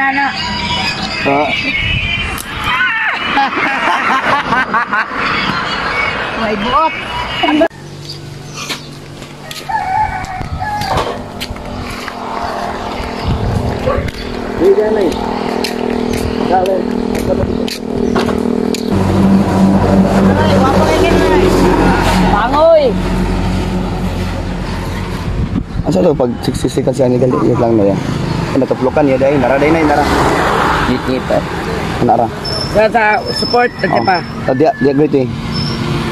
na. May buot. Hindi na eh. Dali. Bangoy! Asa to pag siksikan siya ni gali lang na yan. Natuplukan niya dahil nara dahil na nara. Ngit-ngit eh. Nara. Sa support, tadi pa. Dia greeting.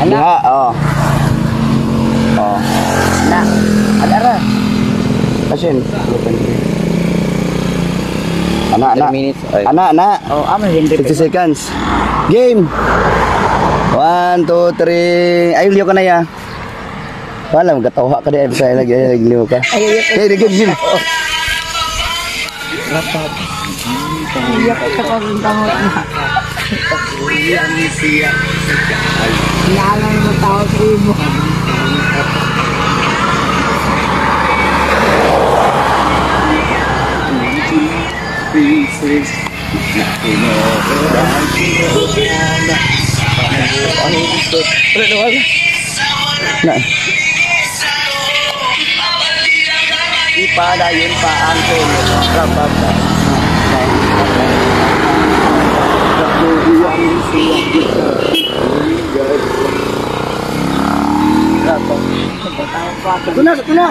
Anak. Diha, oh. Oh. Na, adara. Kasin. Anak. Minutes. Anak. Oh, aman hindi. 60 seconds. Game. 1, 2, 3. Ayun, liyo ka na ya. Wala, magkatawa ka din. Bisa lagi liyo ka. Ayun, game. Rapat. Iya ka pagtangot na. Nalang mo tao sa ibo. Nah. Ipadayon pa ang rapat. Tuna.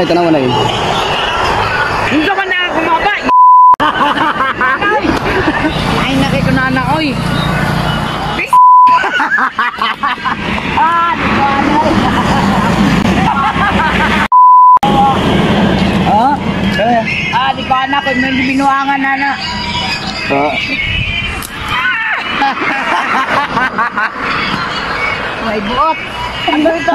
Tanawa na yun. Hindi ka na kumabay. Ay, nakikunana, oy. Di ko ano. Di ko anak ko, may binuangan na. May buot. Ano ito?